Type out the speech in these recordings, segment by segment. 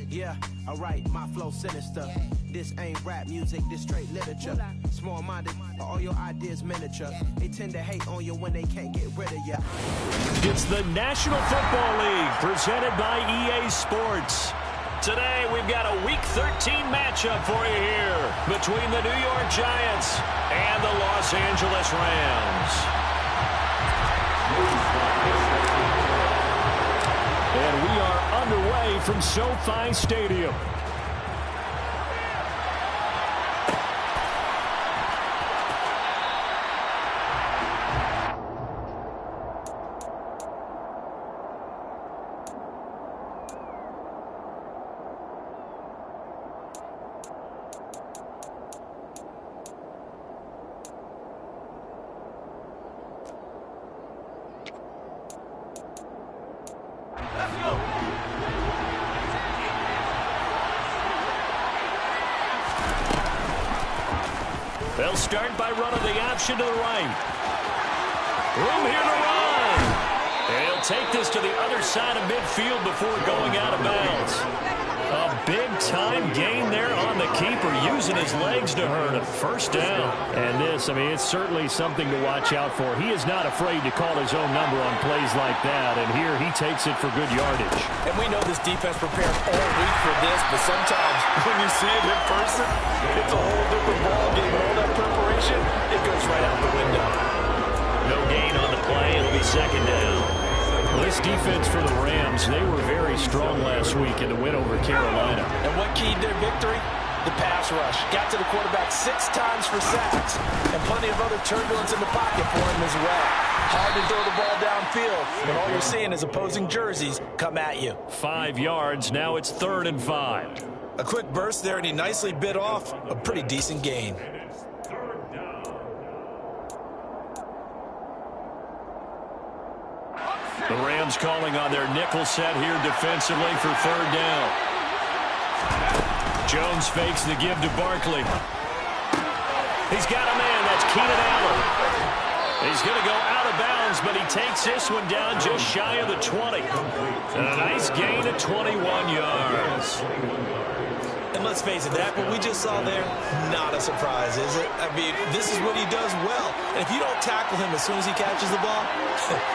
Yeah, alright, my flow sinister. This ain't rap music, this straight literature. Small-minded, all your ideas miniature. They tend to hate on you when they can't get rid of you. It's the National Football League presented by EA Sports. Today, we've got a Week 13 matchup for you here between the New York Giants and the Los Angeles Rams. And we are underway from SoFi Stadium. They'll start by running the option to the right. Room here to run. And he'll take this to the other side of midfield before going out of bounds. A big-time gain there on the keeper, using his legs to hurt him. First down. And this, I mean, it's certainly something to watch out for. He is not afraid to call his own number on plays like that, and here he takes it for good yardage. And we know this defense prepared all week for this, but sometimes when you see it in person, it's a whole different ballgame. All that preparation, it goes right out the window. No gain on the play. It'll be second down. Well, this defense for the Rams, they were very strong last week in the win over Carolina. And what keyed their victory? The pass rush. Got to the quarterback 6 times for sacks, and plenty of other turbulence in the pocket for him as well. Hard to throw the ball downfield, and all you're seeing is opposing jerseys come at you. 5 yards. Now it's 3rd and 5. A quick burst there, and he nicely bit off a pretty decent gain. The Rams calling on their nickel set here defensively for 3rd down. Jones fakes the give to Barkley. He's got a man. That's Keenan Allen. He's going to go out of bounds, but he takes this one down just shy of the 20. And a nice gain of 21 yards. And let's face it, that what we just saw there, not a surprise, is it? I mean, this is what he does well. And if you don't tackle him as soon as he catches the ball,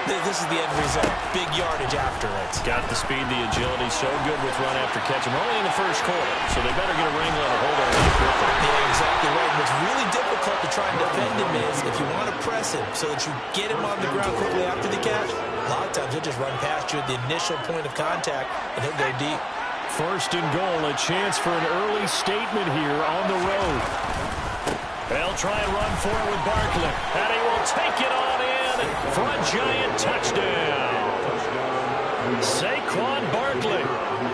this is the end result. Big yardage after it. Got the speed, the agility, so good with run after catch. We're only in the first quarter, so they better get a wrangle and a hold on him quickly. Yeah, exactly right. What's really difficult to try and defend him is if you want to press him so that you get him on the ground quickly after the catch, a lot of times he'll just run past you at the initial point of contact, and he'll go deep. 1st and goal, a chance for an early statement here on the road. They'll try and run for it with Barkley, and he will take it on in for a Giant touchdown. Saquon Barkley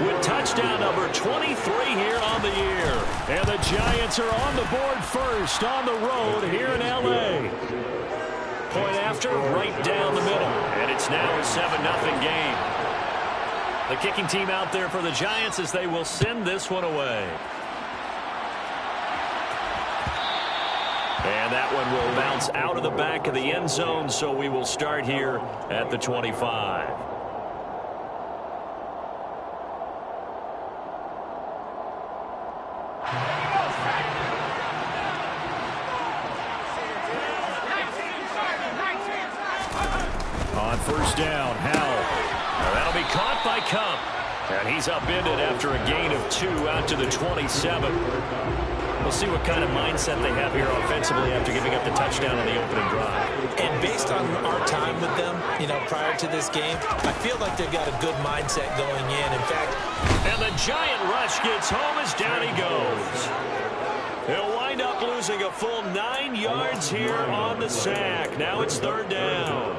with touchdown number 23 here on the year. And the Giants are on the board first on the road here in L.A. Point after, right down the middle. And it's now a 7-0 game. The kicking team out there for the Giants as they will send this one away. And that one will bounce out of the back of the end zone, so we will start here at the 25. On 1st down, Howell. That'll be caught by Cup. And he's upended after a gain of 2 out to the 27. We'll see what kind of mindset they have here offensively after giving up the touchdown on the opening drive. And based on our time with them, prior to this game, I feel like they've got a good mindset going in. In fact, and the Giant rush gets home as down he goes. He'll wind up losing a full 9 yards here on the sack. Now it's 3rd down.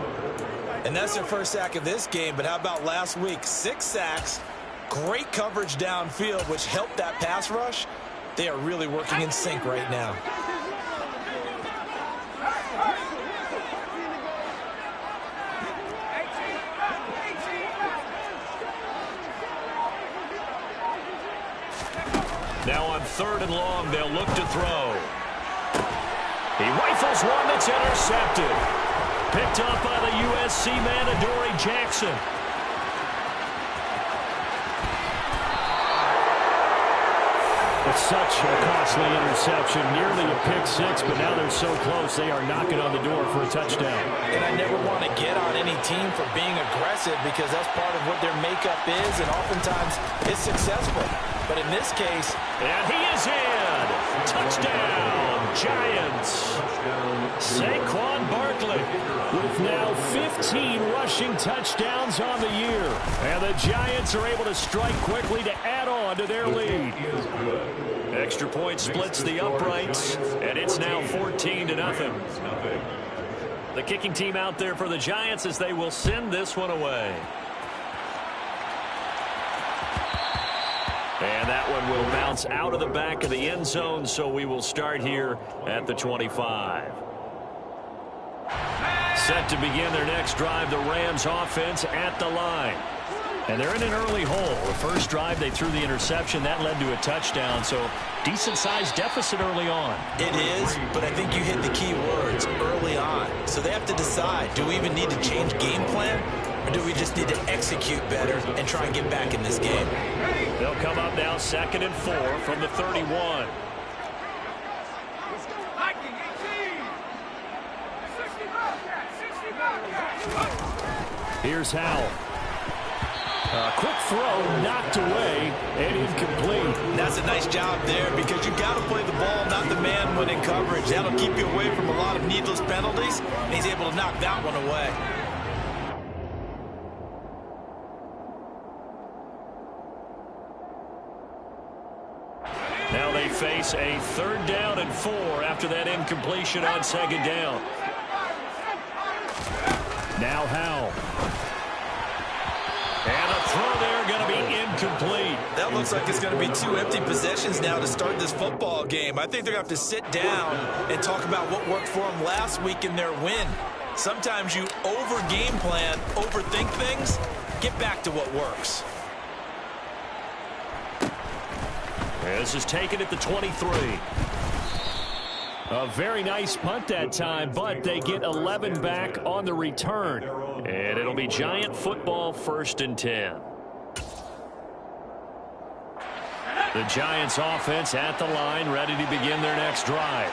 And that's their first sack of this game, but how about last week? 6 sacks, great coverage downfield, which helped that pass rush. They are really working in sync right now. Now on 3rd and long, they'll look to throw. He rifles one that's intercepted. Picked up by the USC man, Adoree Jackson. Such a costly interception, nearly a pick six, but now they're so close they are knocking on the door for a touchdown. And I never want to get on any team for being aggressive because that's part of what their makeup is, and oftentimes it's successful. But in this case, and he is in. Touchdown, Giants. Saquon Barkley with now 15 rushing touchdowns on the year. And the Giants are able to strike quickly to add on to their lead. Extra point splits the uprights, and it's now 14-0. The kicking team out there for the Giants as they will send this one away. And that one will bounce out of the back of the end zone, so we will start here at the 25. Set to begin their next drive, the Rams offense at the line. And they're in an early hole. The first drive, they threw the interception. That led to a touchdown, so decent-sized deficit early on. It is, but I think you hit the key words, early on. So they have to decide, do we even need to change game plan? Or do we just need to execute better and try and get back in this game? They'll come up now 2nd and 4 from the 31. Here's Howell. Quick throw, knocked away, and incomplete. That's a nice job there because you got to play the ball, not the man when in coverage. That'll keep you away from a lot of needless penalties, and he's able to knock that one away. Now they face a 3rd down and 4 after that incompletion on 2nd down. Now Howell. And a throw there going to be incomplete. That looks like it's going to be 2 empty possessions now to start this football game. I think they're going to have to sit down and talk about what worked for them last week in their win. Sometimes you over-game plan, overthink things. Get back to what works. This is taken at the 23. A very nice punt that time, but they get 11 back on the return. And it'll be Giant football 1st and 10. The Giants offense at the line, ready to begin their next drive.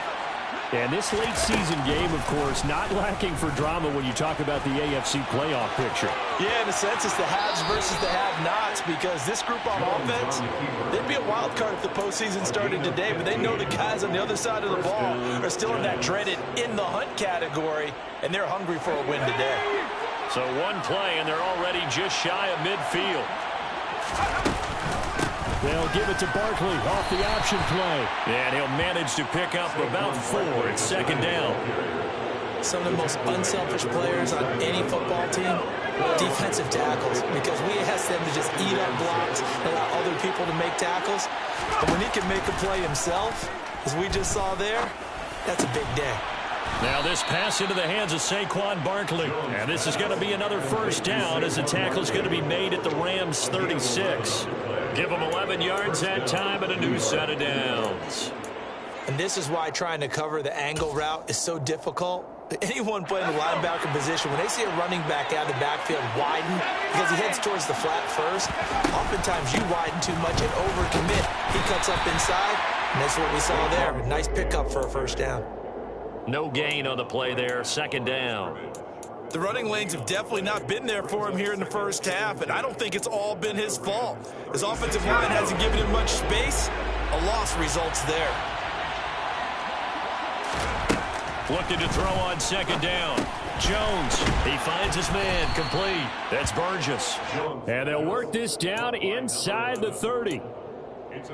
And this late season game, of course, not lacking for drama when you talk about the AFC playoff picture. Yeah, in a sense, it's the haves versus the have-nots because this group on offense, they'd be a wild card if the postseason started today, but they know the guys on the other side of the ball are still in that dreaded in-the-hunt category, and they're hungry for a win today. So one play, and they're already just shy of midfield. They'll give it to Barkley off the option play. And he'll manage to pick up about 4 at 2nd down. Some of the most unselfish players on any football team, defensive tackles, because we ask them to just eat up blocks and allow other people to make tackles. But when he can make a play himself, as we just saw there, that's a big day. Now this pass into the hands of Saquon Barkley. And this is going to be another 1st down as the tackle is going to be made at the Rams' 36. Give them 11 yards that time and a new set of downs. And this is why trying to cover the angle route is so difficult. Anyone playing the linebacker position, when they see a running back out of the backfield widen because he heads towards the flat first, oftentimes you widen too much and overcommit. He cuts up inside, and that's what we saw there. A nice pickup for a 1st down. No gain on the play there, 2nd down. The running lanes have definitely not been there for him here in the first half, and I don't think it's all been his fault. His offensive line hasn't given him much space. A loss results there. Looking to throw on 2nd down. Jones, he finds his man, complete. That's Burgess. And they'll work this down inside the 30.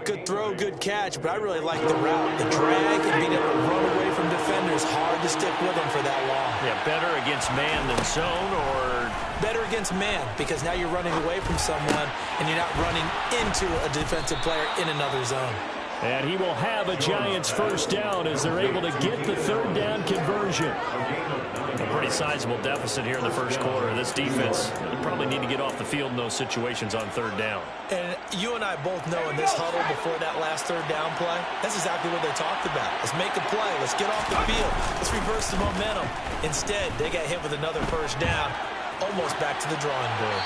Good throw, good catch, but I really like the route. The drag and being able to run away from defenders, hard to stick with him for that long. Yeah, better against man than zone, or? Better against man, because now you're running away from someone and you're not running into a defensive player in another zone. And he will have a Giants 1st down as they're able to get the 3rd down conversion. A pretty sizable deficit here in the 1st quarter. This defense, you probably need to get off the field in those situations on 3rd down. And you and I both know in this huddle before that last 3rd down play, that's exactly what they talked about. Let's make a play. Let's get off the field. Let's reverse the momentum. Instead, they got hit with another 1st down, almost back to the drawing board.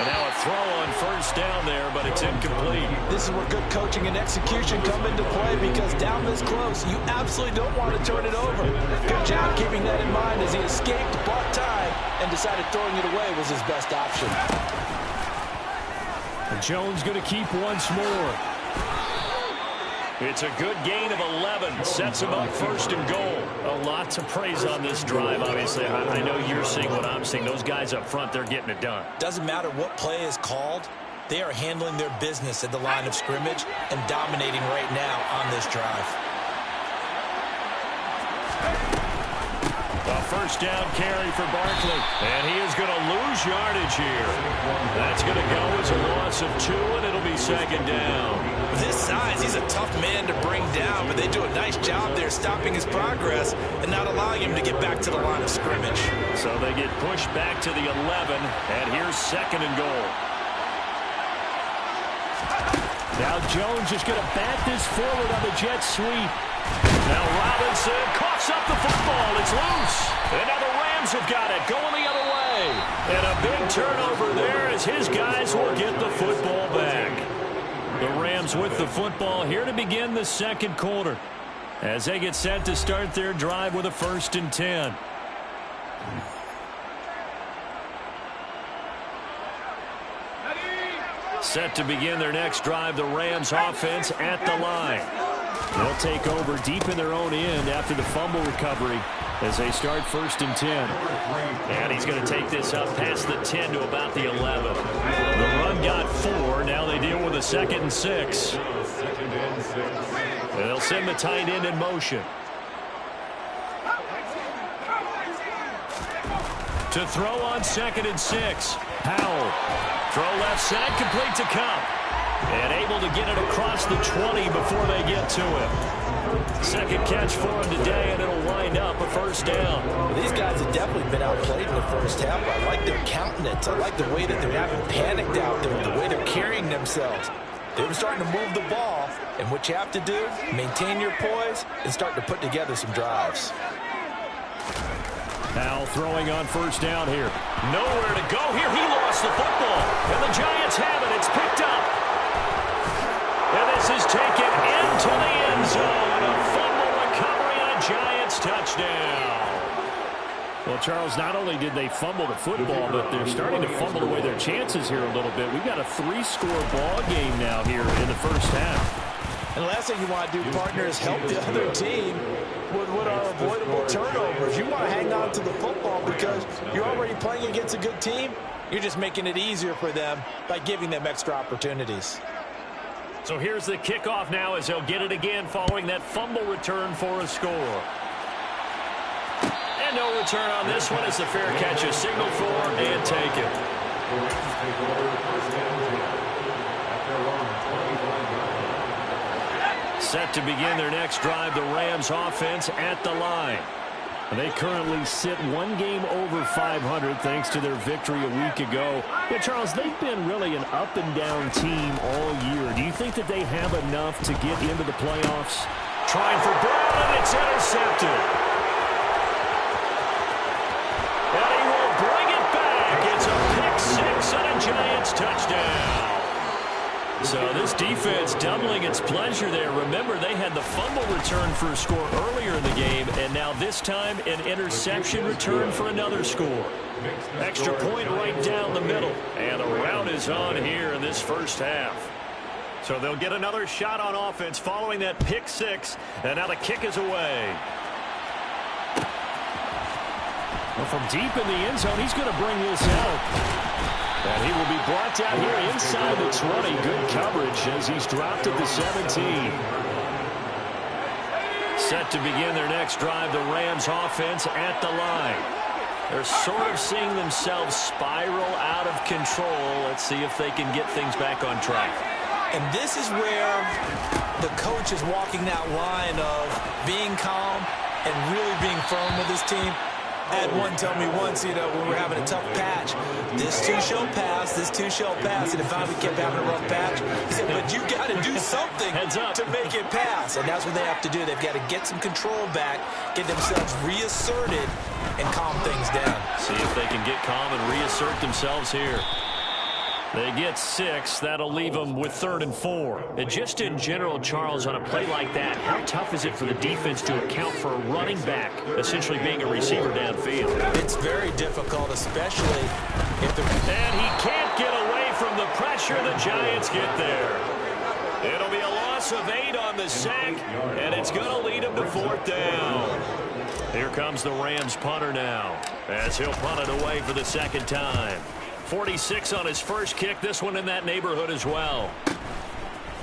And now a throw on first down there, but it's incomplete. This is where good coaching and execution come into play, because down this close, you absolutely don't want to turn it over. Good job keeping that in mind as he escaped, bought time, and decided throwing it away was his best option. And Jones going to keep once more. It's a good gain of 11. Sets him up first and goal. A lot to praise on this drive, obviously. I know you're seeing what I'm seeing. Those guys up front, they're getting it done. Doesn't matter what play is called. They are handling their business at the line of scrimmage and dominating right now on this drive. A first down carry for Barkley. And he is going to lose yardage here. That's going to go as a loss of 2, and it'll be second down. With his size, he's a tough man to bring down, but they do a nice job there stopping his progress and not allowing him to get back to the line of scrimmage. So they get pushed back to the 11, and here's second and goal. Now Jones just going to bat this forward on the jet sweep. Now Robinson coughs up the football. It's loose. And now the Rams have got it, going the other way. And a big turnover there as his guys will get the football back. The Rams with the football here to begin the second quarter as they get set to start their drive with a 1st and 10. Set to begin their next drive, the Rams offense at the line. They'll take over deep in their own end after the fumble recovery as they start 1st and 10. And he's going to take this up past the 10 to about the 11. The run got 4. Now they deal with a 2nd and 6. And they'll send the tight end in motion. To throw on 2nd and 6. Powell. Throw left side, complete to Cup. And able to get it across the 20 before they get to him. Second catch for him today, and it'll wind up a 1st down. Well, these guys have definitely been outplayed in the first half. I like their countenance. I like the way that they're having panicked out there, the way they're carrying themselves. They were starting to move the ball, and what you have to do, maintain your poise and start to put together some drives. Now throwing on 1st down here. Nowhere to go here. He lost the football. And the Giants have it. It's picked up. And this is taken into the end zone. A fumble recovery and a Giants touchdown. Well, Charles, not only did they fumble the football, but they're starting to fumble away their chances here a little bit. We've got a 3-score ball game now here in the first half. And the last thing you want to do, partner, is help the other team with what are avoidable turnovers. You want to hang on to the football because you're already playing against a good team. You're just making it easier for them by giving them extra opportunities. So here's the kickoff now as they'll get it again following that fumble return for a score. And no return on this one as the fair catch is signaled for and taken. Set to begin their next drive, the Rams offense at the line. They currently sit 1 game over 500 thanks to their victory a week ago. But Charles, they've been really an up-and-down team all year. Do you think that they have enough to get into the playoffs? Trying for Brown, and it's intercepted. And he will bring it back. It's a pick-6 and a Giants touchdown. So this defense doubling its pleasure there. Remember, they had the fumble return for a score earlier in the game, and now this time an interception return for another score. Extra point right down the middle, and the rout is on here in this first half. So they'll get another shot on offense following that pick-6, and now the kick is away. Well, from deep in the end zone, he's going to bring this out. And he will be brought down here inside the 20. Good coverage as he's dropped at the 17. Set to begin their next drive, the Rams offense at the line. They're sort of seeing themselves spiral out of control. Let's see if they can get things back on track. And this is where the coach is walking that line of being calm and really being firm with his team. I had one tell me once, when we're having a tough patch, this too shall pass, this too shall pass. And if we kept having a rough patch, he said, but you got to do something to make it pass. And that's what they have to do. They've got to get some control back, get themselves reasserted, and calm things down. See if they can get calm and reassert themselves here. They get 6. That'll leave them with 3rd and 4. And just in general, Charles, on a play like that, how tough is it for the defense to account for a running back essentially being a receiver downfield? It's very difficult, especially if they're... And he can't get away from the pressure. The Giants get there. It'll be a loss of 8 on the sack, and it's going to lead him to 4th down. Here comes the Rams punter now, as he'll punt it away for the 2nd time. 46 on his first kick, this one in that neighborhood as well.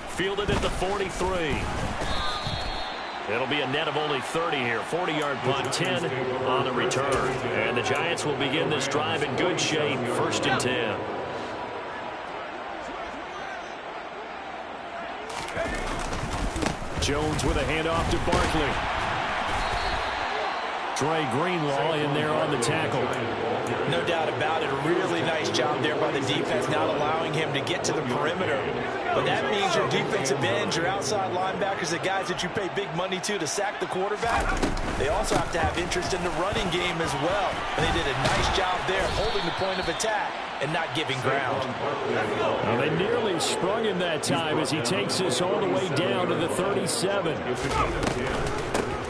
Fielded at the 43. It'll be a net of only 30 here. 40-yard punt, 10 on the return. And the Giants will begin this drive in good shape, 1st and 10. Jones with a handoff to Barkley. Trey Greenlaw in there on the tackle. No doubt about it. A really nice job there by the defense, not allowing him to get to the perimeter. But that means your defensive ends, your outside linebackers, the guys that you pay big money to sack the quarterback, they also have to have interest in the running game as well. And they did a nice job there holding the point of attack and not giving ground. Well, they nearly sprung him that time as he takes this all the way down to the 37.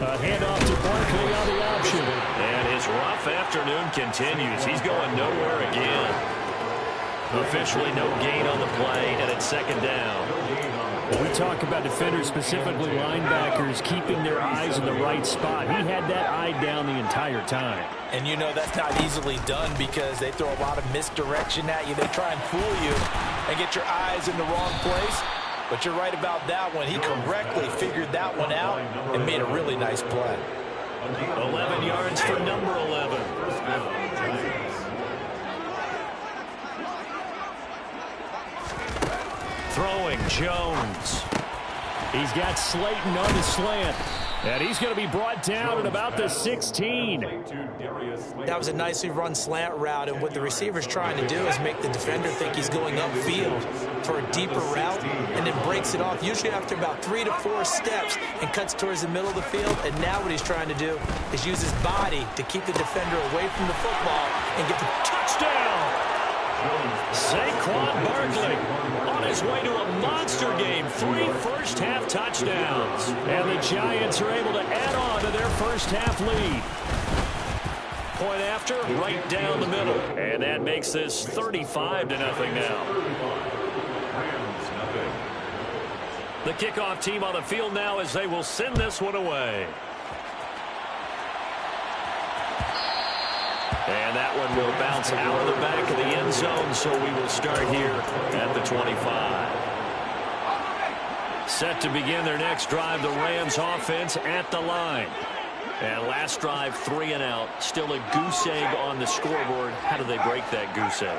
A handoff to Barkley on the option. And his rough afternoon continues. He's going nowhere again. Officially no gain on the play, and it's 2nd down. Well, we talk about defenders, specifically linebackers, keeping their eyes in the right spot. He had that eye down the entire time. And you know that's not easily done because they throw a lot of misdirection at you. They try and fool you and get your eyes in the wrong place. But you're right about that one. He correctly figured that one out and made a really nice play. 11 yards for number 11. Throwing Jones. He's got Slayton on the slant. And he's going to be brought down at about the 16. That was a nicely run slant route, and what the receiver's trying to do is make the defender think he's going upfield for a deeper route and then breaks it off, usually after about 3 to 4 steps, and cuts towards the middle of the field. And now what he's trying to do is use his body to keep the defender away from the football and get the touchdown. Saquon Barkley on his way to a monster game. 3 first-half touchdowns. And the Giants are able to add on to their first-half lead. Point after, right down the middle. And that makes this 35-0 now. The kickoff team on the field now as they will send this one away. And that one will bounce out of the back of the end zone, so we will start here at the 25. Set to begin their next drive, the Rams offense at the line. And last drive, 3 and out. Still a goose egg on the scoreboard. How do they break that goose egg?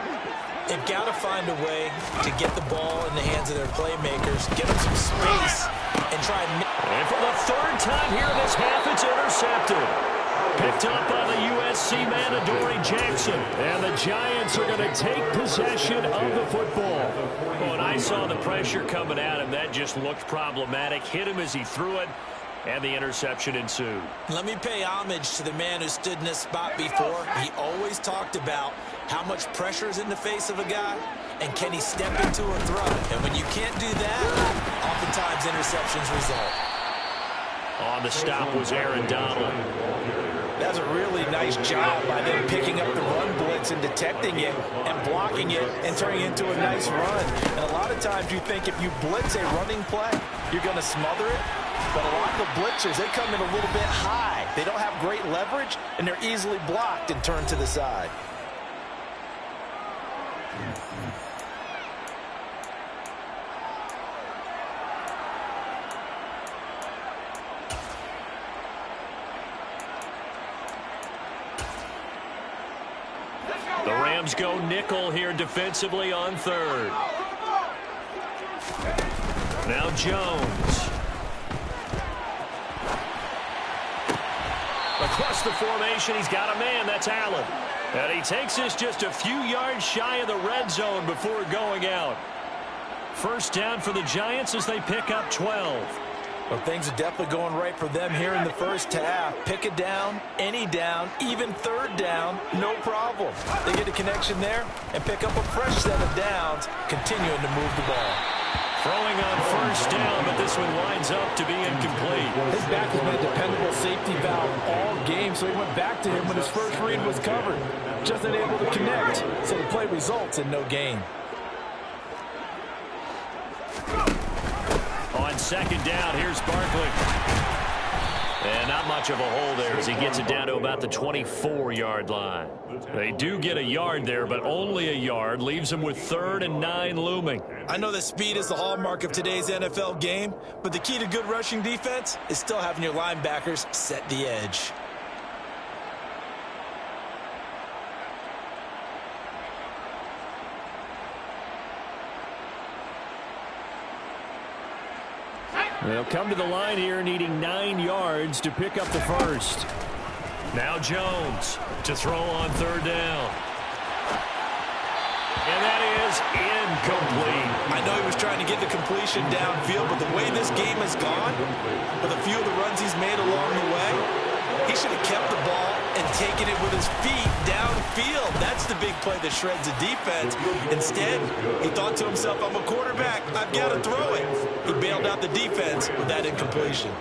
They've got to find a way to get the ball in the hands of their playmakers, get them some space, and try and... And for the 3rd time here this half, it's intercepted. Picked up by the USC man, Adoree Jackson. And the Giants are going to take possession of the football. Oh, and I saw the pressure coming at him. That just looked problematic. Hit him as he threw it, and the interception ensued. Let me pay homage to the man who stood in this spot before. He always talked about how much pressure is in the face of a guy, and can he step into a throw. And when you can't do that, oftentimes interceptions result. On the stop was Aaron Donald. That's a really nice job by them picking up the run blitz and detecting it and blocking it and turning it into a nice run. And a lot of times you think if you blitz a running play, you're going to smother it. But a lot of the blitzers, they come in a little bit high. They don't have great leverage, and they're easily blocked and turned to the side. The Rams go nickel here defensively on 3rd. Now Jones. Across the formation, he's got a man. That's Allen. And he takes this just a few yards shy of the red zone before going out. 1st down for the Giants as they pick up 12. Well, things are definitely going right for them here in the first half. Pick a down, any down, even third down, no problem. They get a connection there and pick up a fresh set of downs, continuing to move the ball. Throwing on first down, but this one winds up to be incomplete. His back has been a dependable safety valve all game, so he went back to him when his first read was covered. Just unable to connect, so the play results in no gain. On second down, here's Barkley. And not much of a hole there as he gets it down to about the 24-yard line. They do get a yard there, but only a yard. Leaves them with 3rd and 9 looming. I know that speed is the hallmark of today's NFL game, but the key to good rushing defense is still having your linebackers set the edge. They'll come to the line here needing 9 yards to pick up the first. Now Jones to throw on 3rd down. And that is incomplete. I know he was trying to get the completion downfield, but the way this game has gone, with a few of the runs he's made along the way, he should have kept the ball and taken it with his feet downfield. That's the big play that shreds the defense. Instead, he thought to himself, I'm a quarterback, I've got to throw it. He bailed out the defense with that incompletion.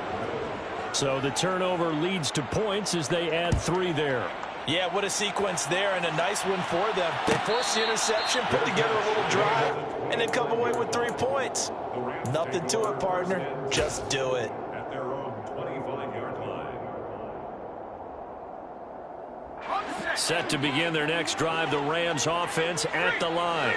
So the turnover leads to points as they add 3 there. Yeah, what a sequence there, and a nice one for them. They forced the interception, put together a little drive, and then come away with 3 points. Nothing to it, partner. Just do it. At their own 25-yard line. Set to begin their next drive, the Rams offense at the line.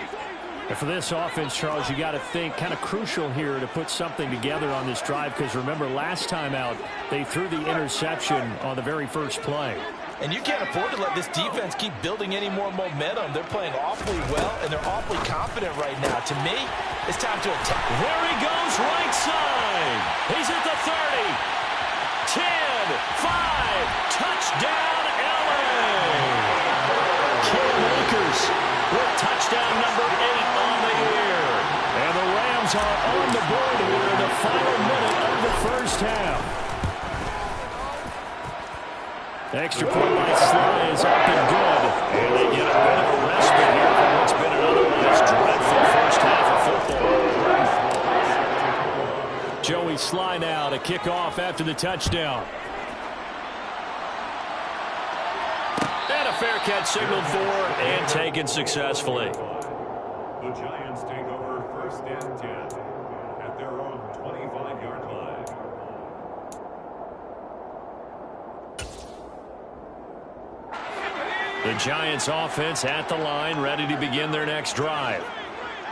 And for this offense, Charles, you got to think kind of crucial here to put something together on this drive, because remember last time out they threw the interception on the very first play. And you can't afford to let this defense keep building any more momentum. They're playing awfully well, and they're awfully confident right now. To me, it's time to attack. There he goes, right side. He's at the 30, 10, 5, touchdown, LA. Cam Akers with touchdown number 8 on the year. And the Rams are on the board here in the final minute of the first half. Extra point by Sly is up and good. And they get a bit of a respite here from what's been an otherwise dreadful first half of football. Joey Sly now to kick off after the touchdown. And a fair catch signaled for and taken successfully. The Giants take over 1st and 10 at their own 25-yard line. The Giants offense at the line, ready to begin their next drive.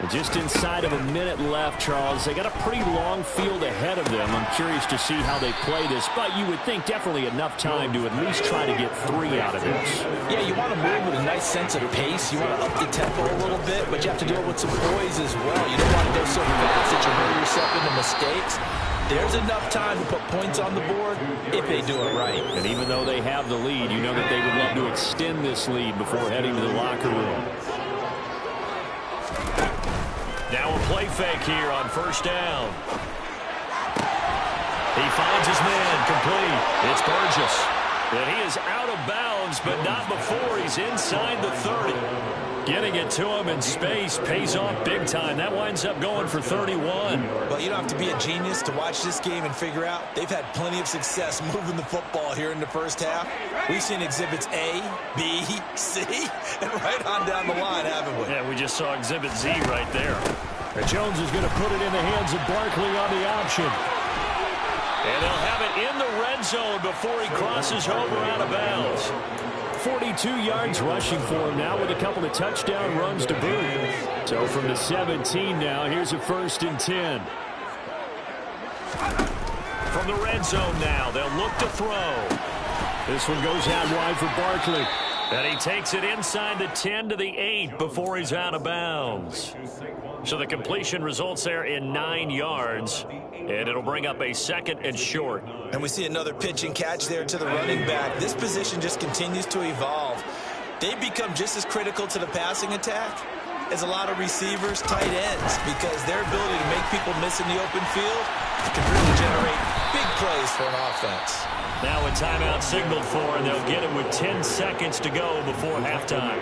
Just inside of a minute left, Charles. They got a pretty long field ahead of them. I'm curious to see how they play this, but you would think definitely enough time to at least try to get 3 out of this. Yeah, you want to move with a nice sense of pace. You want to up the tempo a little bit, but you have to do it with some poise as well. You don't want to go so fast that you hurt yourself into mistakes. There's enough time to put points on the board if they do it right. And even though they have the lead, you know that they would love to extend this lead before heading to the locker room. Now a play fake here on first down. He finds his man complete. It's Burgess. And he is out of bounds, but not before he's inside the 30. Getting it to him in space pays off big time. That winds up going for 31. Well, you don't have to be a genius to watch this game and figure out they've had plenty of success moving the football here in the first half. We've seen exhibits A, B, C, and right on down the line, haven't we? Yeah, we just saw exhibit Z right there. And Jones is going to put it in the hands of Barkley on the option. And they'll have it in the red zone before he crosses over out of bounds. 42 yards rushing for him now with a couple of touchdown runs to boot. So from the 17 now, here's a 1st and 10. From the red zone now, they'll look to throw. This one goes out wide for Barkley. And he takes it inside the 10 to the 8 before he's out of bounds. So the completion results there in 9 yards. And it'll bring up a 2nd and short. And we see another pitch and catch there to the running back. This position just continues to evolve. They become just as critical to the passing attack as a lot of receivers, tight ends, because their ability to make people missing the open field can really generate big plays for an offense. Now a timeout signaled for, and they'll get it with 10 seconds to go before halftime.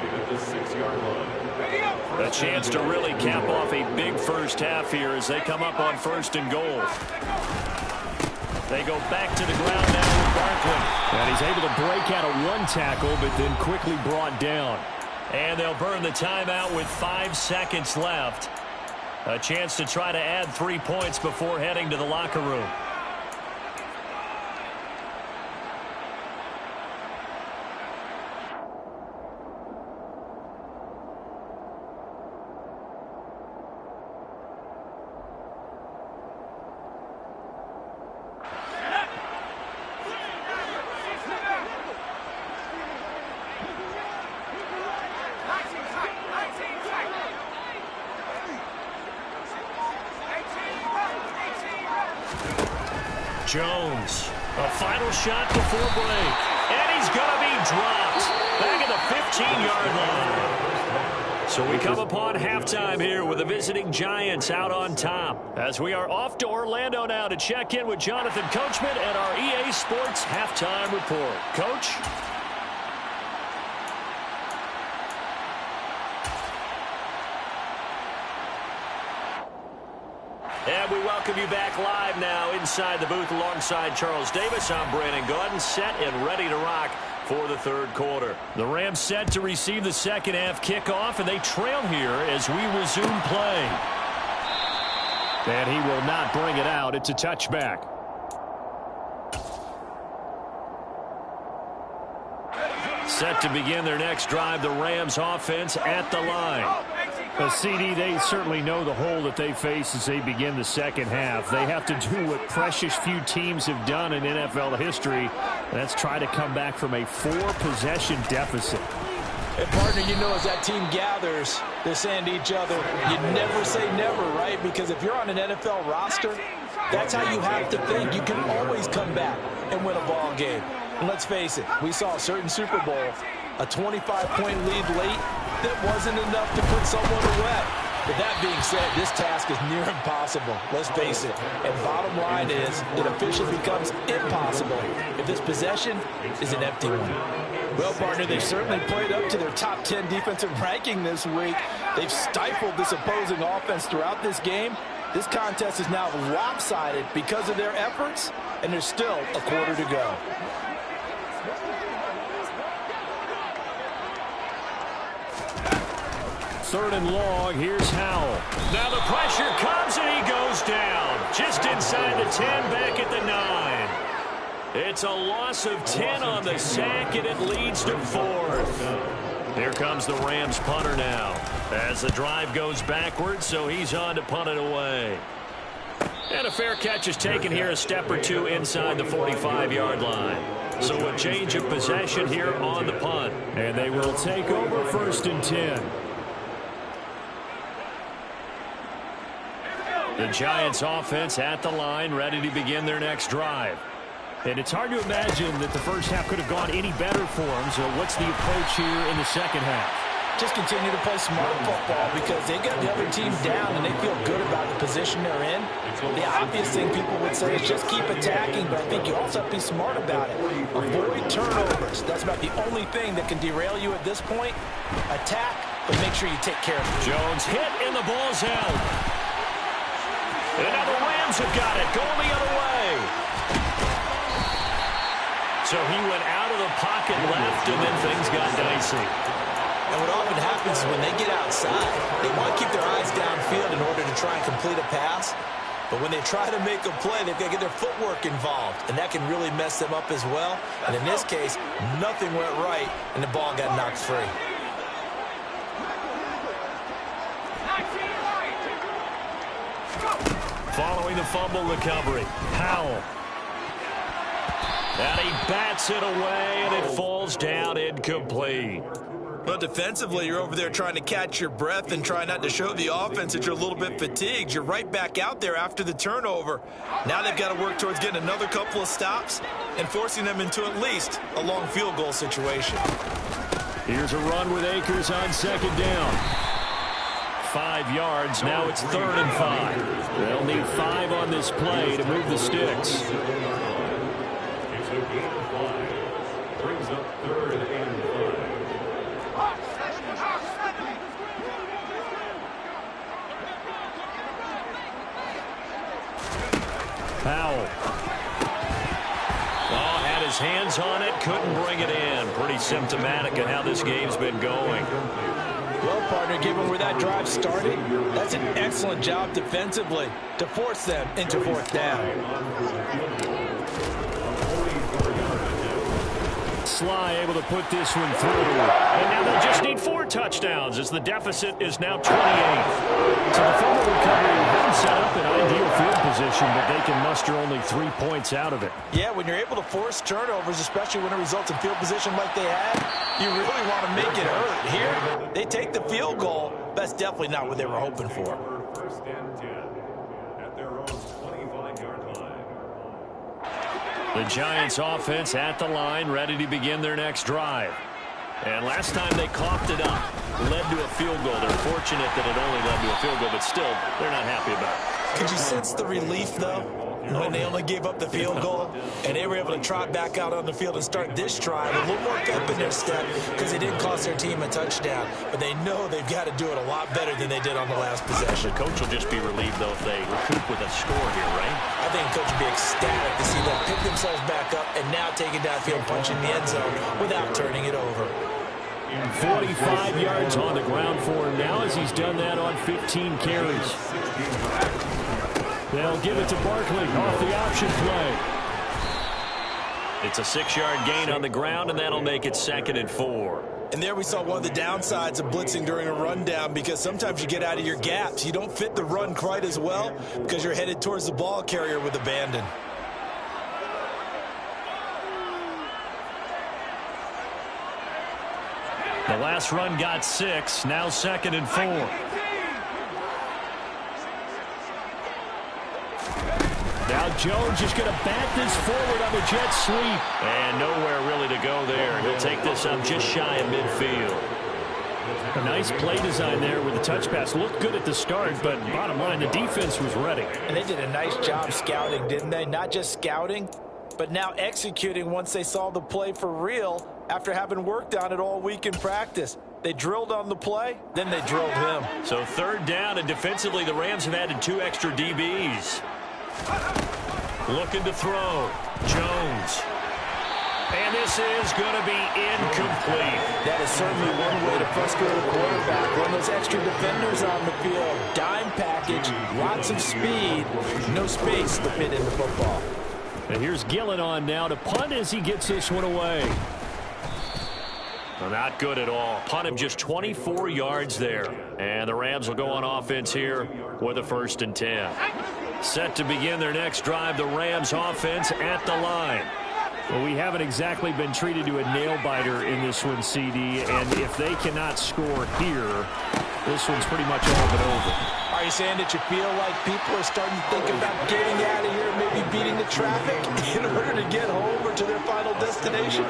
A chance to really cap off a big first half here as they come up on 1st and goal. They go back to the ground now with Barkley. And he's able to break out of one tackle, but then quickly brought down. And they'll burn the timeout with 5 seconds left. A chance to try to add 3 points before heading to the locker room. Jones, a final shot before break, and he's going to be dropped back at the 15-yard line. So we come upon halftime here with the visiting Giants out on top, as we are off to Orlando now to check in with Jonathan Coachman and our EA Sports Halftime Report. Coach? And we welcome you back live now inside the booth alongside Charles Davis. I'm Brandon Gaudin, set and ready to rock for the 3rd quarter. The Rams set to receive the second half kickoff, and they trail here as we resume play. And he will not bring it out. It's a touchback. Set to begin their next drive, the Rams offense at the line. CD, they certainly know the hole that they face as they begin the second half. They have to do what precious few teams have done in NFL history. That's try to come back from a 4-possession deficit. And partner, you know, as that team gathers, they're saying to each other, you never say never, right? Because if you're on an NFL roster, that's how you have to think. You can always come back and win a ball game. And let's face it, we saw a certain Super Bowl, a 25-point lead late that wasn't enough to put someone away. But that being said, this task is near impossible. Let's face it. And bottom line is, it officially becomes impossible if this possession is an empty one. Well, partner, they certainly played up to their top 10 defensive ranking this week. They've stifled this opposing offense throughout this game. This contest is now lopsided because of their efforts, and there's still a quarter to go. Third and long, here's Howell. Now the pressure comes and he goes down. Just inside the 10, back at the 9. It's a loss of 10 on the sack, and it leads to 4th. Here comes the Rams punter now. As the drive goes backwards, so he's on to punt it away. And a fair catch is taken here, a step or two inside the 45-yard line. So a change of possession here on the punt. And they will take over 1st and 10. The Giants offense at the line, ready to begin their next drive. And it's hard to imagine that the first half could have gone any better for them. So what's the approach here in the second half? Just continue to play smart football because they got the other team down and they feel good about the position they're in. The obvious thing people would say is just keep attacking, but I think you also have to be smart about it. Avoid turnovers. That's about the only thing that can derail you at this point. Attack, but make sure you take care of it. Jones hit and the ball's out. And now the Rams have got it, going the other way. So he went out of the pocket left, and then things got dicey. And what often happens is when they get outside, they want to keep their eyes downfield in order to try and complete a pass. But when they try to make a play, they've got to get their footwork involved, and that can really mess them up as well. And in this case, nothing went right, and the ball got knocked free. Following the fumble recovery, Howell. And he bats it away, and it falls down incomplete. But defensively, you're over there trying to catch your breath and try not to show the offense that you're a little bit fatigued. You're right back out there after the turnover. Now they've got to work towards getting another couple of stops and forcing them into at least a long field goal situation. Here's a run with Akers on 2nd down. 5 yards. Now it's 3rd and 5. They'll need 5 on this play to move the sticks. It's a gain of 5. Brings up 3rd and 5. Powell. Oh, had his hands on it, couldn't bring it in. Pretty symptomatic of how this game's been going. Well, partner, given where that drive started, that's an excellent job defensively to force them into 4th down. Sly able to put this one through. And now they'll just need 4 touchdowns as the deficit is now 28. So the fumble recovery hasn't set up an ideal field position, but they can muster only 3 points out of it. Yeah, when you're able to force turnovers, especially when it results in field position like they had, you really want to make it hurt. Here, they take the field goal. That's definitely not what they were hoping for. 1st and 10 at their own 25-yard line. The Giants offense at the line, ready to begin their next drive. And last time they coughed it up, led to a field goal. They're fortunate that it only led to a field goal, but still, they're not happy about it. Could you sense the relief, though, when they only gave up the field goal and they were able to trot back out on the field and start this drive a little more pep in their step because it didn't cost their team a touchdown, but they know they've got to do it a lot better than they did on the last possession. The coach will just be relieved, though, if they recoup with a score here, right? I think the coach will be ecstatic to see them pick themselves back up and now take it downfield, punching the end zone without turning it over. 45 yards on the ground for him now as he's done that on 15 carries. They'll give it to Barkley off the option play. It's a 6-yard gain on the ground, and that'll make it 2nd and 4. And there we saw one of the downsides of blitzing during a rundown, because sometimes you get out of your gaps. You don't fit the run quite as well because you're headed towards the ball carrier with abandon. The last run got 6, now 2nd and 4. Now Jones is going to bat this forward on the jet sweep. And nowhere really to go there. He'll take this up just shy of midfield. A nice play design there with the touch pass. Looked good at the start, but bottom line, the defense was ready. And they did a nice job scouting, didn't they? Not just scouting, but now executing once they saw the play for real after having worked on it all week in practice. They drilled on the play, then they drilled him. So 3rd down, and defensively the Rams have added 2 extra DBs. Looking to throw. Jones. And this is going to be incomplete. That is certainly one way to frustrate a quarterback. Run those extra defenders on the field. Dime package, lots of speed, no space to fit in the football. And here's Gillen on now to punt as he gets this one away. Well, not good at all. Punt him just 24 yards there. And the Rams will go on offense here with a 1st and 10. Set to begin their next drive, the Rams offense at the line. Well, we haven't exactly been treated to a nail-biter in this one, CD, and if they cannot score here, this one's pretty much all but over. Are you saying that you feel like people are starting to think about getting out of here, maybe beating the traffic in order to get home or to their final destination?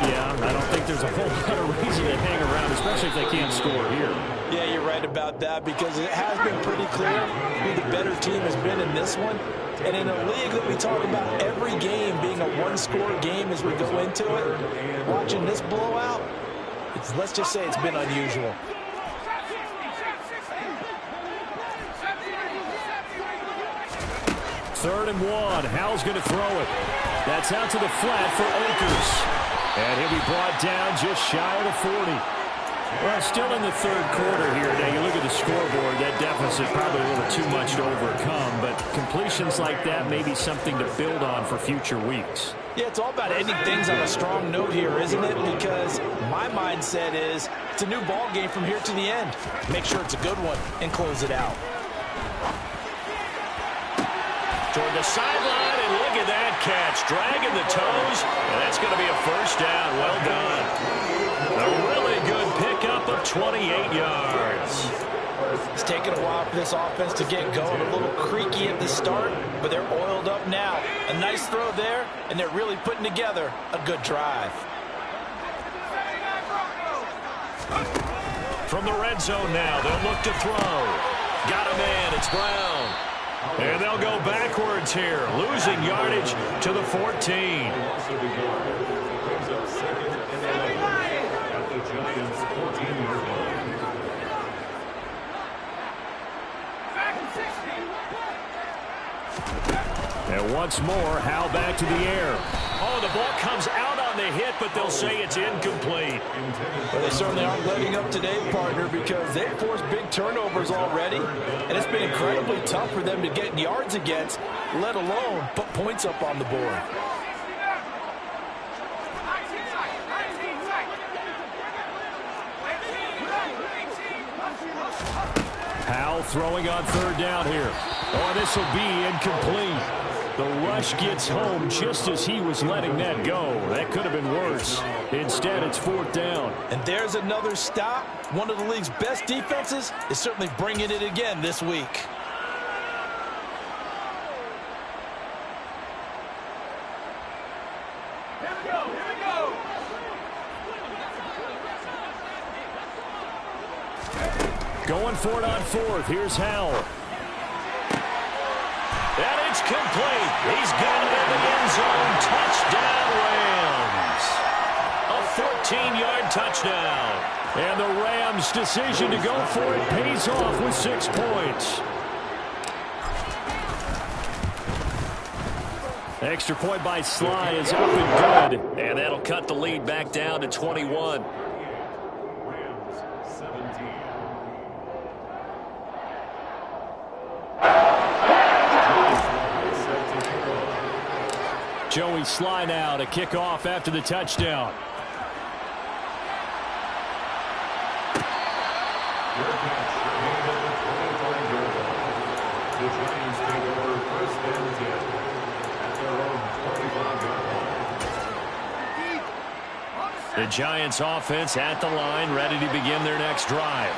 Yeah, I don't think there's a whole lot of reason to hang around, especially if they can't score here. Yeah, you're right about that, because it has been pretty clear who the better team has been in this one. And in a league that we talk about every game being a one-score game as we go into it, watching this blowout, let's just say it's been unusual. Third and 1. Howell's going to throw it. That's out to the flat for Akers. And he'll be brought down just shy of the 40. Well, still in the 3rd quarter here. Now, you look at the scoreboard, that deficit probably a little too much to overcome, but completions like that may be something to build on for future weeks. Yeah, it's all about ending things on a strong note here, isn't it? Because my mindset is it's a new ball game from here to the end. Make sure it's a good one and close it out. Toward the sideline, and look at that catch. Dragging the toes, and that's going to be a 1st down. Well done. A really good pickup of 28 yards. It's taken a while for this offense to get going. A little creaky at the start, but they're oiled up now. A nice throw there, and they're really putting together a good drive. From the red zone now, they'll look to throw. Got a man, it's Brown. And they'll go backwards here, losing yardage to the 14. Brings up second and 11 at the Giants' 14-yard line. And once more, Howe back to the air. Oh, the ball comes out on the hit, but they'll say it's incomplete. Well, they certainly aren't letting up today, partner, because they've forced big turnovers already, and it's been incredibly tough for them to get yards against, let alone put points up on the board. Howe throwing on third down here. Oh, this will be incomplete. The rush gets home just as he was letting that go. That could have been worse. Instead, it's fourth down. And there's another stop. One of the league's best defenses is certainly bringing it again this week. Here we go, here we go. Going for it on fourth. Here's Howell. And it's complete. He's got it in the end zone. Touchdown, Rams. A 14-yard touchdown. And the Rams' decision to go for it pays off with 6 points. Extra point by Sly is up and good. And that'll cut the lead back down to 21. Rams 17. Joey Sly now to kick off after the touchdown. The Giants take over first and 10 at their own 25-yard line. The Giants offense at the line, ready to begin their next drive.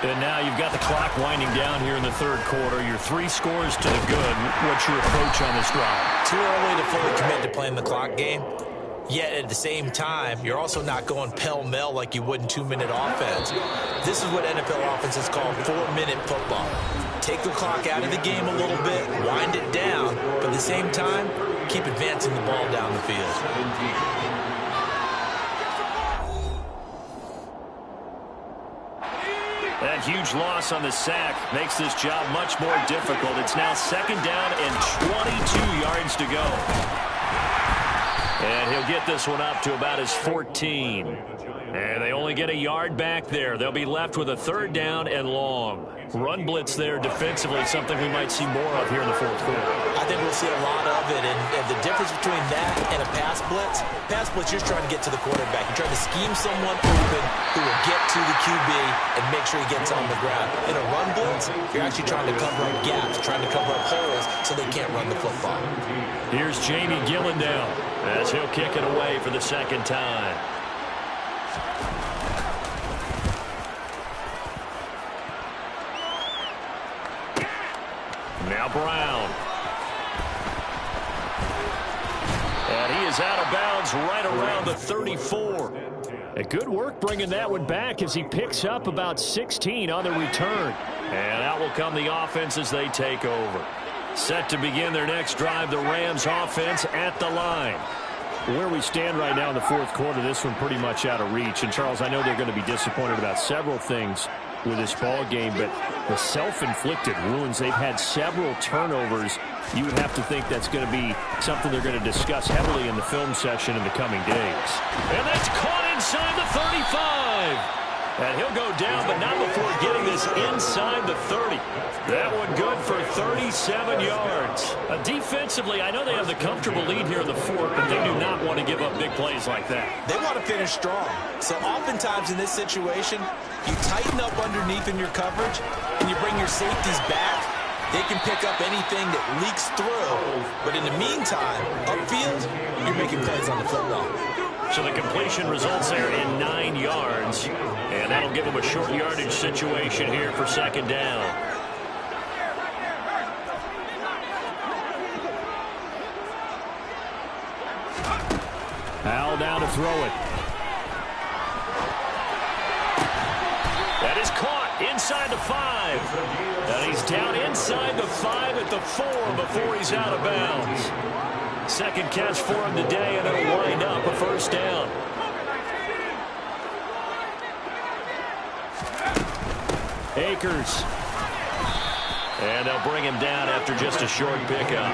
And now you've got the clock winding down here in the third quarter. Your 3 scores to the good. What's your approach on this drive? Too early to fully commit to playing the clock game. Yet at the same time, you're also not going pell-mell like you would in 2-minute offense. This is what NFL offenses call 4-minute football. Take the clock out of the game a little bit, wind it down, but at the same time, keep advancing the ball down the field. That huge loss on the sack makes this job much more difficult. It's now second down and 22 yards to go. And he'll get this one up to about his 14. And they only get a yard back there. They'll be left with a third down and long. Run blitz there defensively, something we might see more of here in the fourth quarter. I think we'll see a lot of it, and the difference between that and a pass blitz, you're trying to get to the quarterback. You're trying to scheme someone open who will get to the QB and make sure he gets on the ground. In a run blitz, you're actually trying to cover up gaps, trying to cover up holes so they can't run the football. Here's Jamie Gillen down as he'll kick it away for the second time. Now Brown. And he is out of bounds right around the 34. And good work bringing that one back as he picks up about 16 on the return. And out will come the offense as they take over. Set to begin their next drive, the Rams offense at the line. Where we stand right now in the fourth quarter, this one pretty much out of reach. And, Charles, I know they're going to be disappointed about several things with this ball game, but the self-inflicted wounds, they've had several turnovers. You would have to think that's going to be something they're going to discuss heavily in the film session in the coming days. And that's caught inside the 35. And he'll go down, but not before getting this inside the 30. That one good for 37 yards. Defensively, I know they have the comfortable lead here in the fourth, but they do not want to give up big plays like that. They want to finish strong. So oftentimes in this situation, you tighten up underneath in your coverage, and you bring your safeties back. They can pick up anything that leaks through. But in the meantime, upfield, you're making plays on the football. So the completion results there in 9 yards. And that'll give them a short yardage situation here for second down. Howell down to throw it. inside the 5. And he's down inside the 5 at the 4 before he's out of bounds. Second catch for him today, and it'll wind up a first down. Akers. And they'll bring him down after just a short pickup.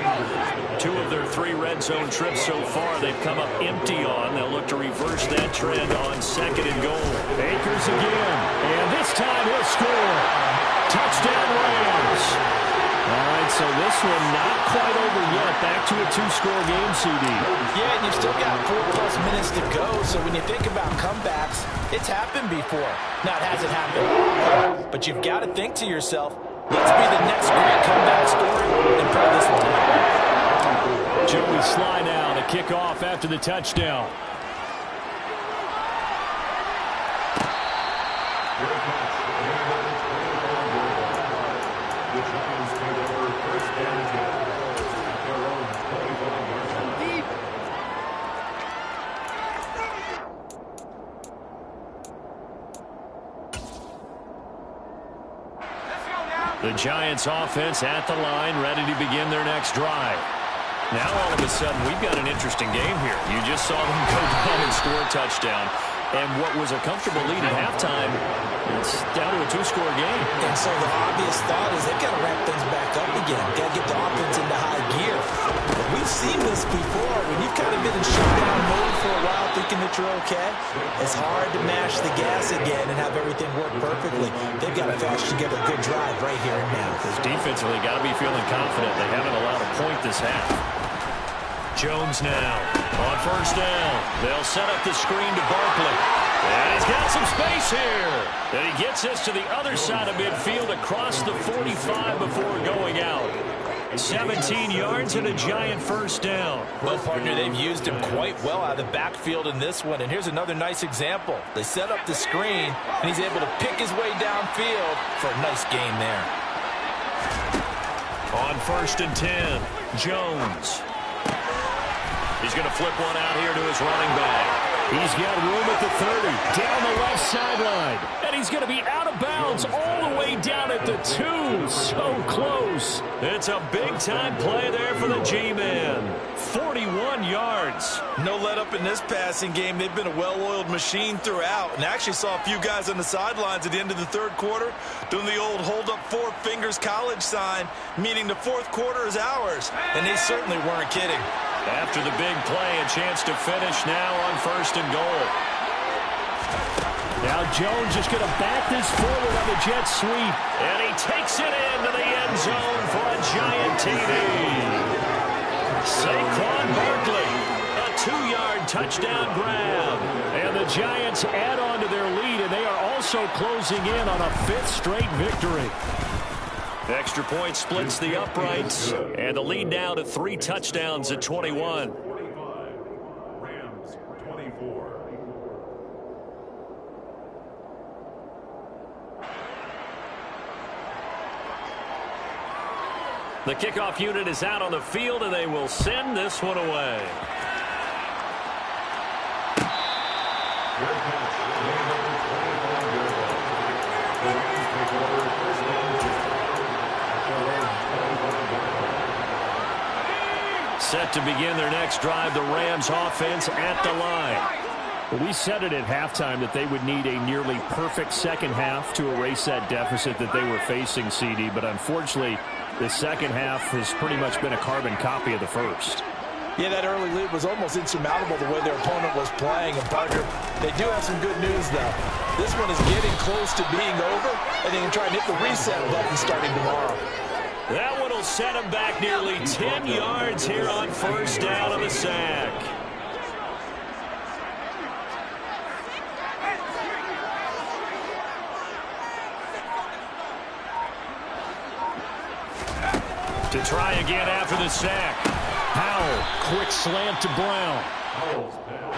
2 of their 3 red zone trips so far they've come up empty on. They'll look to reverse that trend on second and goal. Akers again. And this time he'll score. Touchdown Rams. All right, so this one not quite over yet. Back to a 2-score game, CD. Yeah, and you've still got 4+ minutes to go. So when you think about comebacks, it's happened before. Now, it hasn't happened, but you've got to think to yourself, let's be the next great comeback story and pull this one out. Joey Sly now to kick off after the touchdown. The Giants take over first and 10 at their own 25-yard line. The Giants offense at the line, ready to begin their next drive. Now all of a sudden we've got an interesting game here. You just saw them go down and score a touchdown. And what was a comfortable lead at halftime, it's down to a 2-score game. And so the obvious thought is they've got to ramp things back up again. Got to get the offense into high gear. But we've seen this before. When you've kind of been in shutdown mode for a while thinking that you're okay, it's hard to mash the gas again and have everything work perfectly. They've got to patch together a good drive right here and now. Because defensively got to be feeling confident. They haven't allowed a point this half. Jones now on first down. They'll set up the screen to Barkley. And he's got some space here. And he gets us to the other side of midfield across the 45 before going out. 17 yards and a Giant first down. Well, partner, they've used him quite well out of the backfield in this one. And here's another nice example. They set up the screen, and he's able to pick his way downfield for a nice gain there. On first and 10, Jones. He's going to flip one out here to his running back. He's got room at the 30, down the left sideline. And he's going to be out of bounds all the way down at the 2. So close. It's a big-time play there for the G-Man. 41 yards. No let up in this passing game. They've been a well-oiled machine throughout. And actually saw a few guys on the sidelines at the end of the third quarter doing the old hold-up 4 fingers college sign, meaning the fourth quarter is ours. And they certainly weren't kidding. After the big play, a chance to finish now on first and goal. Now Jones is going to back this forward on the jet sweep. And he takes it into the end zone for a Giant TD. Saquon Barkley, a 2-yard touchdown grab. And the Giants add on to their lead, and they are also closing in on a 5th straight victory. Extra point splits the uprights, and the lead now to 3 touchdowns at 21. 45, Rams 24. The kickoff unit is out on the field, and they will send this one away. Set to begin their next drive, the Rams offense at the line. Well, we said it at halftime that they would need a nearly perfect second half to erase that deficit that they were facing, CD. But unfortunately, the second half has pretty much been a carbon copy of the first. Yeah, that early lead was almost insurmountable the way their opponent was playing. And, partner, they do have some good news, though. This one is getting close to being over, and they can try and hit the reset button starting tomorrow. That one will set him back nearly 10 yards here on first down of the sack. To try again after the sack. Powell, quick slant to Brown.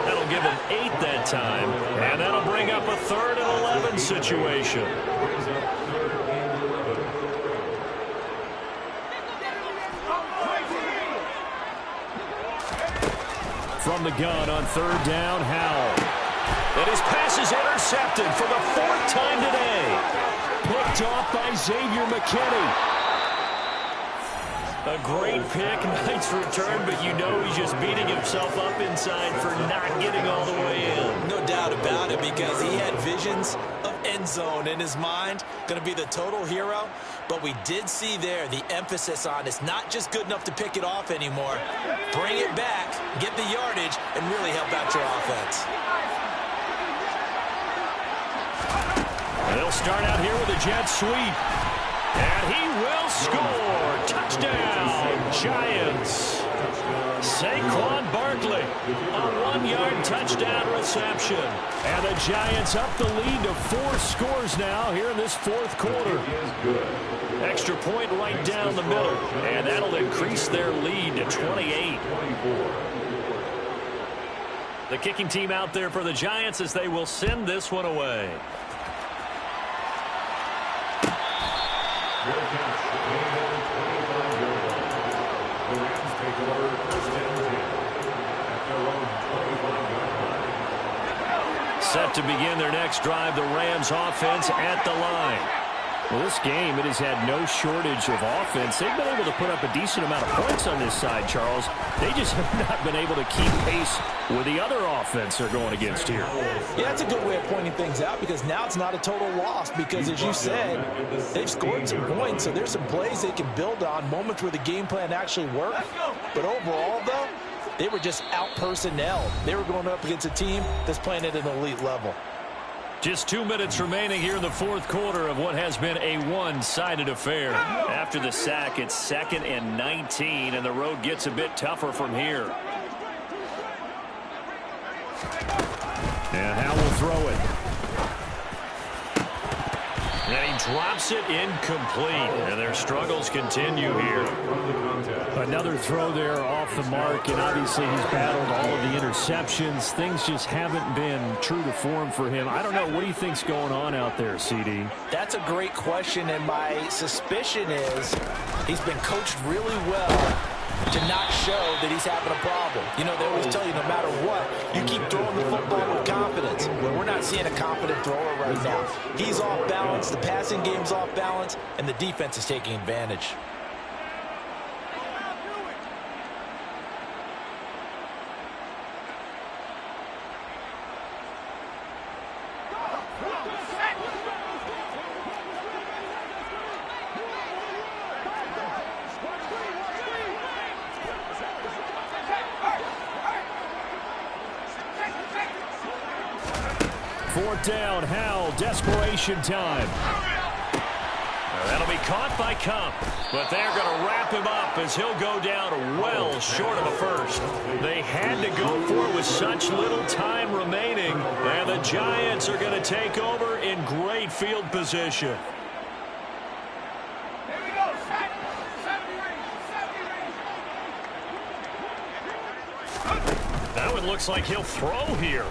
That'll give him 8 that time, and that'll bring up a 3rd and 11 situation. From the gun on 3rd down, Howell. And his pass is intercepted for the 4th time today. Picked off by Xavier McKinney. A great pick, nice return, but you know he's just beating himself up inside for not getting all the way in. No doubt about it, because he had visions of end zone in his mind. Going to be the total hero. But we did see there the emphasis on it's not just good enough to pick it off anymore. Bring it back, get the yardage, and really help out your offense. They'll start out here with a jet sweep. And he will score. Touchdown, Giants. Saquon Barkley, a 1-yard touchdown reception. And the Giants up the lead to 4 scores now here in this 4th quarter. Extra point right down the middle. And that'll increase their lead to 28. The kicking team out there for the Giants as they will send this one away. Good catch. Made at the 25-yard line. The Rams take over 1st and 10 at their own 25-yard line. Set to begin their next drive, the Rams offense at the line. Well, this game, it has had no shortage of offense. They've been able to put up a decent amount of points on this side, Charles. They just have not been able to keep pace with the other offense they're going against here. Yeah, that's a good way of pointing things out, because now it's not a total loss, because as you said, they've scored some points, so there's some plays they can build on, moments where the game plan actually worked. But overall, though, they were just out-personnelled. They were going up against a team that's playing at an elite level. Just 2 minutes remaining here in the 4th quarter of what has been a one-sided affair. After the sack, it's 2nd and 19, and the road gets a bit tougher from here. And Howell will throw it. And he drops it incomplete, and their struggles continue here. Another throw there off the mark, and obviously he's battled all of the interceptions. Things just haven't been true to form for him. I don't know. What do you think's going on out there, CD? That's a great question, and my suspicion is he's been coached really well to not show that he's having a problem. You know, they always tell you no matter what, you keep throwing the football with confidence. Well, we're not seeing a confident thrower right now. He's off balance, the passing game's off balance, and the defense is taking advantage. Fourth down, Howell, desperation time. That'll be caught by Kump, but they're going to wrap him up as he'll go down well short of a first. They had to go for it with such little time remaining, and the Giants are going to take over in great field position. That one looks like he'll throw here.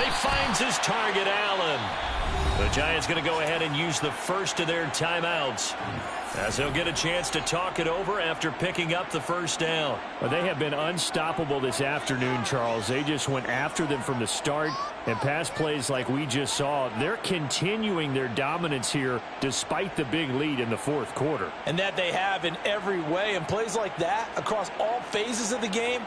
He finds his target, Allen. The Giants going to go ahead and use the first of their timeouts as they'll get a chance to talk it over after picking up the first down. Well, they have been unstoppable this afternoon, Charles. They just went after them from the start, and pass plays like we just saw, they're continuing their dominance here despite the big lead in the 4th quarter. And that they have in every way, and plays like that across all phases of the game,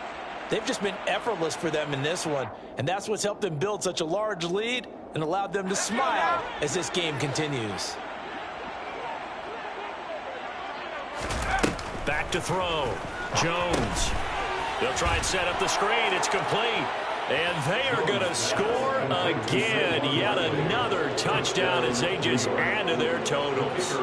they've just been effortless for them in this one. And that's what's helped them build such a large lead and allowed them to smile as this game continues. Back to throw. Jones. They'll try and set up the screen. It's complete. And they are going to score again. Yet another touchdown as they just add to their totals.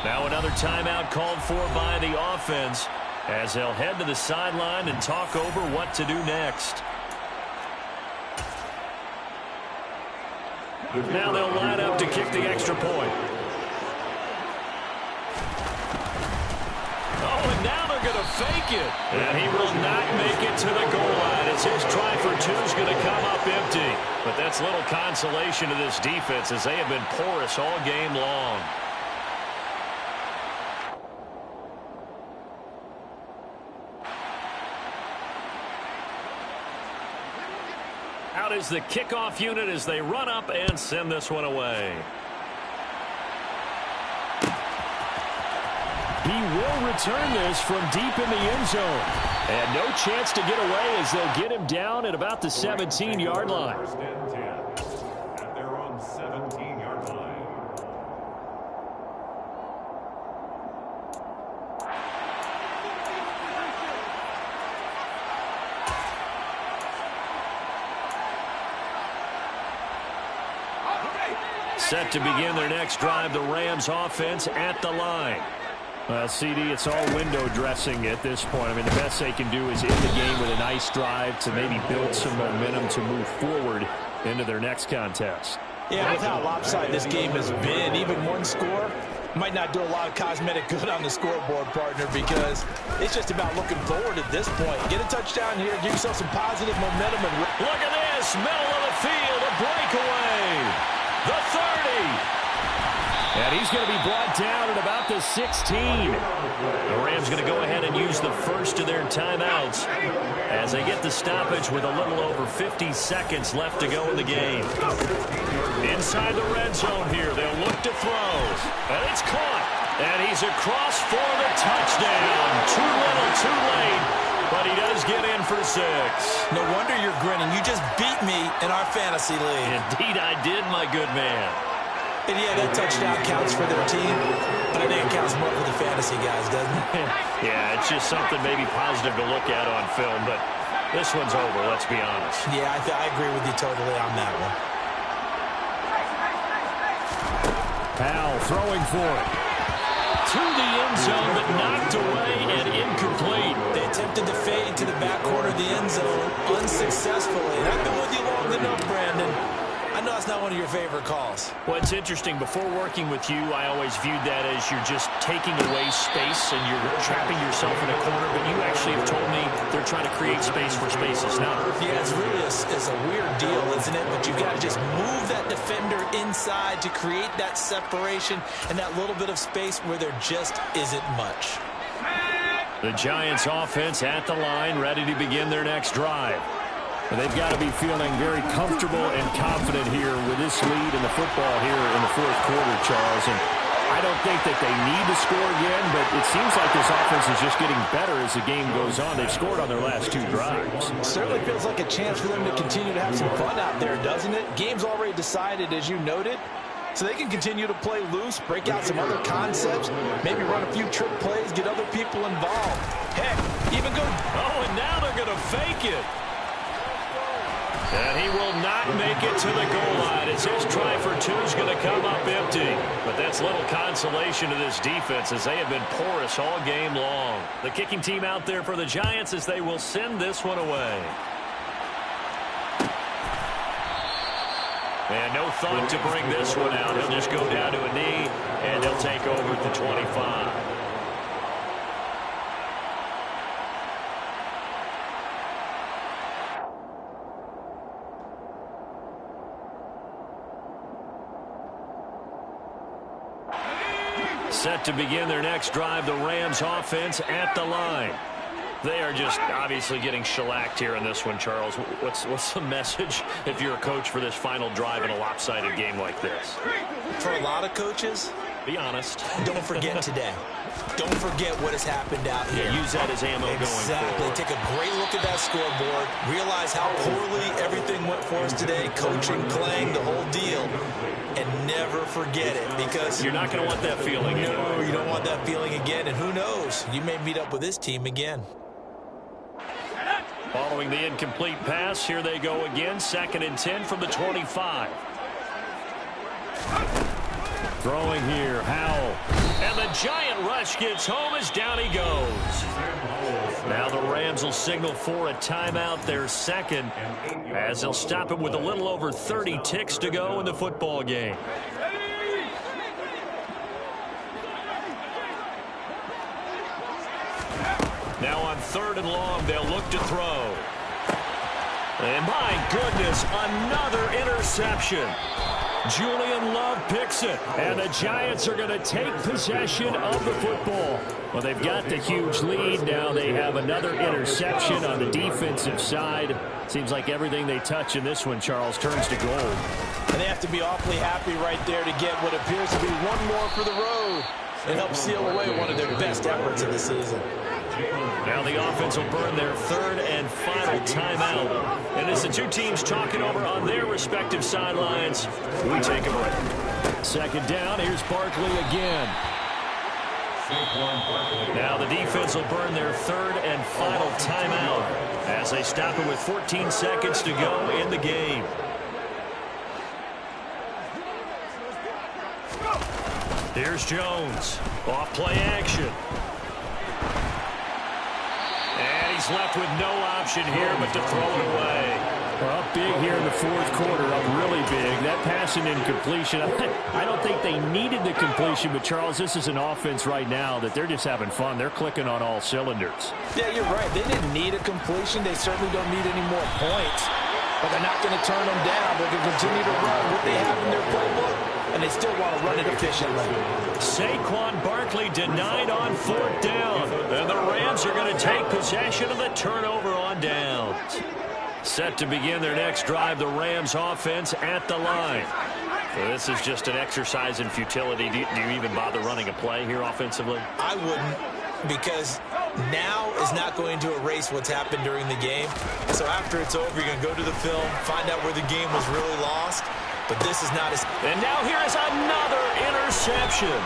Now another timeout called for by the offense as they'll head to the sideline and talk over what to do next. Now they'll line up to kick the extra point. Oh, and now they're going to fake it. And he will not make it to the goal line as his try for two is going to come up empty. But that's little consolation to this defense as they have been porous all game long. is the kickoff unit as they run up and send this one away. He will return this from deep in the end zone. And no chance to get away as they'll get him down at about the 17-yard line. First and 10 at their own 17-yard line. Set to begin their next drive, the Rams offense at the line. Well, CD, it's all window dressing at this point. I mean, the best they can do is end the game with a nice drive to maybe build some momentum to move forward into their next contest. Yeah, with how lopsided this game has been, even one score might not do a lot of cosmetic good on the scoreboard, partner, because it's just about looking forward at this point. Get a touchdown here, give yourself some positive momentum. And look at this, middle of the field, a breakaway. The 30. And he's going to be brought down at about the 16. The Rams going to go ahead and use the first of their timeouts as they get the stoppage with a little over 50 seconds left to go in the game. Inside the red zone here, they'll look to throw. And it's caught. And he's across for the touchdown. Too little, too late. But he does get in for 6. No wonder you're grinning. You just beat me in our fantasy league. Indeed I did, my good man. And yeah, that touchdown counts for their team, but I think it counts more for the fantasy guys, doesn't it? Yeah, it's just something maybe positive to look at on film, but this one's over, let's be honest. Yeah, I agree with you totally on that one. Powell throwing for it. To the end zone, but knocked away and incomplete. They attempted to fade to the back corner of the end zone unsuccessfully. And I've been with you long enough, Brandon. I know it's not one of your favorite calls. Well, it's interesting. Before working with you, I always viewed that as you're just taking away space and you're trapping yourself in a corner. But you actually have told me they're trying to create space for spaces now. Yeah, it's really it's a weird deal, isn't it? But you've got to just move that defender inside to create that separation and that little bit of space where there just isn't much. The Giants offense at the line, ready to begin their next drive. They've got to be feeling very comfortable and confident here with this lead in the football here in the fourth quarter, Charles. And I don't think that they need to score again, but it seems like this offense is just getting better as the game goes on. They've scored on their last 2 drives. It certainly feels like a chance for them to continue to have some fun out there, doesn't it? Game's already decided, as you noted. So they can continue to play loose, break out some other concepts, maybe run a few trick plays, get other people involved. Heck, even go... Oh, and now they're going to fake it. And he will not make it to the goal line as his try for 2 is going to come up empty. But that's little consolation to this defense as they have been porous all game long. The kicking team out there for the Giants as they will send this one away. And no thought to bring this one out. He'll just go down to a knee, and he'll take over at the 25. Set to begin their next drive, the Rams offense at the line. They are just obviously getting shellacked here in this one, Charles. What's the message if you're a coach for this final drive in a lopsided game like this? For a lot of coaches, be honest. Don't forget today. Don't forget what has happened out here. Yeah, use that as ammo going forward. Exactly. Take a great look at that scoreboard. Realize how poorly everything went for us today. Coaching, playing, the whole deal. And never forget it, because you're not going to want that feeling again. No, you don't want that feeling again. And who knows? You may meet up with this team again. Following the incomplete pass, here they go again. 2nd and 10 from the 25. Throwing here, Howell. And the giant rush gets home as down he goes. Now the Rams will signal for a timeout, their second, as they'll stop it with a little over 30 ticks to go in the football game. Now on 3rd and long, they'll look to throw. And my goodness, another interception. Julian Love picks it, and the Giants are going to take possession of the football. Well, they've got the huge lead. Now they have another interception on the defensive side. Seems like everything they touch in this one, Charles, turns to gold. And they have to be awfully happy right there to get what appears to be one more for the road. It helps seal away one of their best efforts of the season. Now the offense will burn their third and final timeout. And as the two teams talking over on their respective sidelines, we take a break. Second down, here's Barkley again. Now the defense will burn their third and final timeout as they stop it with 14 seconds to go in the game. Here's Jones. Off play action. And he's left with no option here but to throw it away. Well, up big here in the fourth quarter, up really big. That passing incompletion, I don't think they needed the completion, but Charles, this is an offense right now that they're just having fun. They're clicking on all cylinders. Yeah, you're right. They didn't need a completion. They certainly don't need any more points. But they're not going to turn them down. They're going to continue to run what they have in their playbook, and they still want to run it efficiently. Saquon Barkley denied on fourth down. And the Rams are going to take possession of the turnover on downs. Set to begin their next drive, the Rams offense at the line. So this is just an exercise in futility. Do you even bother running a play here offensively? I wouldn't, because now is not going to erase what's happened during the game. So after it's over, you're going to go to the film, find out where the game was really lost. But this is not as... And now here is another interception.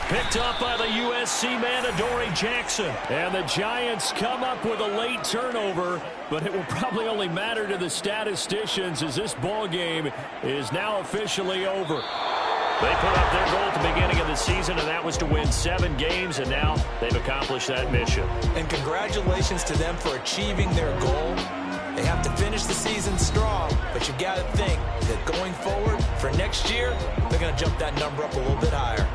Picked up by the USC man, Adoree Jackson. And the Giants come up with a late turnover, but it will probably only matter to the statisticians as this ball game is now officially over. They put up their goal at the beginning of the season, and that was to win 7 games, and now they've accomplished that mission. And congratulations to them for achieving their goal. They have to finish the season strong, but you've got to think that going forward for next year, they're going to jump that number up a little bit higher.